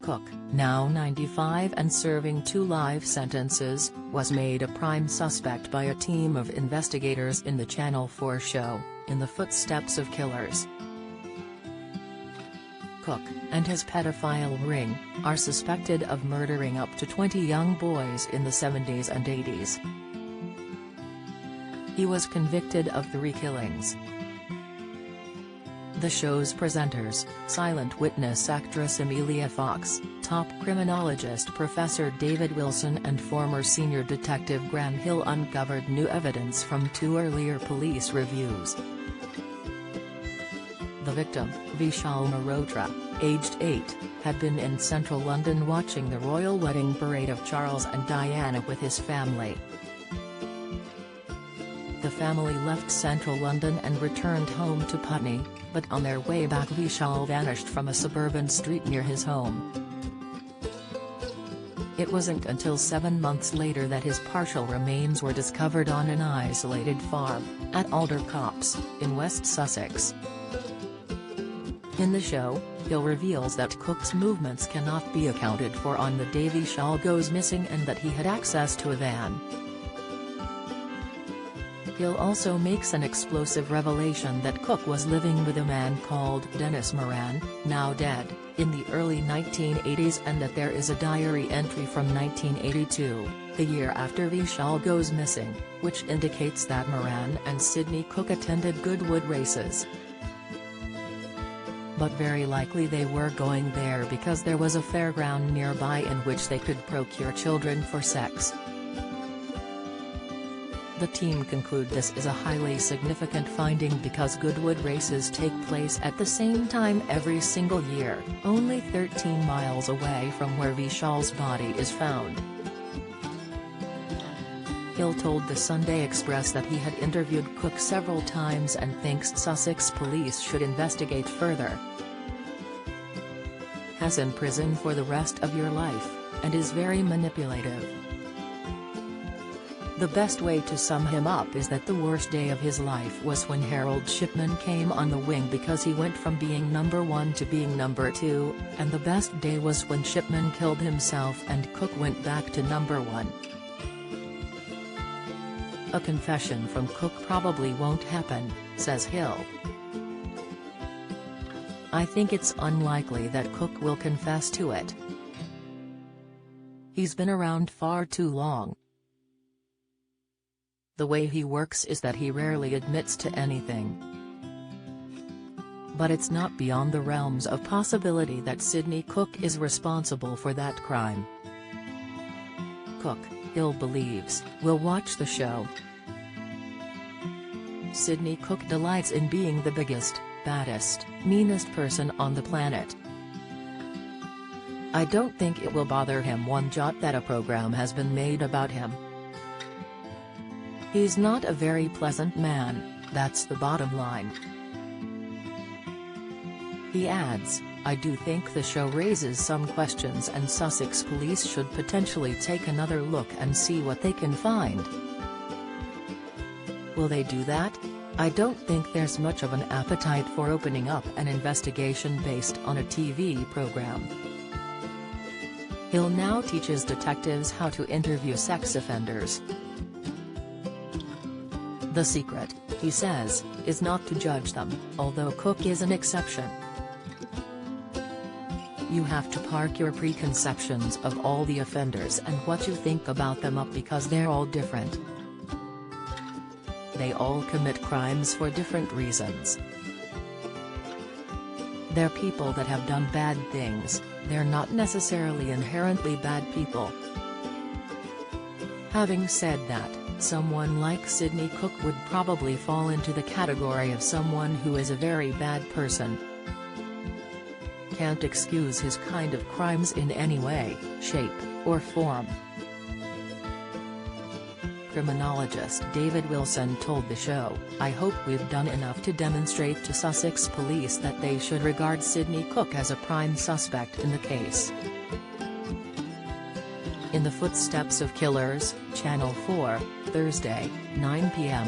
Cook, now 95 and serving 2 life sentences, was made a prime suspect by a team of investigators in the Channel 4 show, In the Footsteps of Killers. Cook, and his pedophile ring, are suspected of murdering up to 20 young boys in the 70s and 80s. He was convicted of 3 killings. The show's presenters, silent witness actress Emilia Fox, top criminologist Professor David Wilson and former senior detective Graham Hill uncovered new evidence from 2 earlier police reviews. The victim, Vishal Malhotra, aged 8, had been in central London watching the royal wedding parade of Charles and Diana with his family. The family left central London and returned home to Putney, but on their way back Vishal vanished from a suburban street near his home. It wasn't until 7 months later that his partial remains were discovered on an isolated farm, at Alder Copse, in West Sussex. In the show, Hill reveals that Cook's movements cannot be accounted for on the day Vishal goes missing and that he had access to a van. Hill also makes an explosive revelation that Cook was living with a man called Dennis Moran, now dead, in the early 1980s and that there is a diary entry from 1982, the year after Vishal goes missing, which indicates that Moran and Sidney Cook attended Goodwood races. But very likely they were going there because there was a fairground nearby in which they could procure children for sex. The team conclude this is a highly significant finding because Goodwood races take place at the same time every single year, only 13 miles away from where Vishal's body is found. Hill told the Sunday Express that he had interviewed Cook several times and thinks Sussex police should investigate further. "Has in prison for the rest of your life, and is very manipulative. The best way to sum him up is that the worst day of his life was when Harold Shipman came on the wing because he went from being number 1 to being number 2, and the best day was when Shipman killed himself and Cook went back to number 1. A confession from Cook probably won't happen," says Hill. "I think it's unlikely that Cook will confess to it. He's been around far too long. The way he works is that he rarely admits to anything. But it's not beyond the realms of possibility that Sidney Cook is responsible for that crime." Cook, Hill believes, will watch the show. Sidney Cook delights in being the biggest, baddest, meanest person on the planet. "I don't think it will bother him one jot that a program has been made about him. He's not a very pleasant man, that's the bottom line." He adds, "I do think the show raises some questions and Sussex police should potentially take another look and see what they can find." Will they do that? I don't think there's much of an appetite for opening up an investigation based on a TV program. Hill now teaches detectives how to interview sex offenders. "The secret," he says, "is not to judge them, although Cook is an exception. You have to park your preconceptions of all the offenders and what you think about them up because they're all different. They all commit crimes for different reasons. They're people that have done bad things, they're not necessarily inherently bad people." Having said that, someone like Sidney Cook would probably fall into the category of someone who is a very bad person. Can't excuse his kind of crimes in any way, shape, or form. Criminologist David Wilson told the show, "I hope we've done enough to demonstrate to Sussex police that they should regard Sidney Cook as a prime suspect in the case." In the Footsteps of Killers, Channel 4, Thursday, 9 p.m.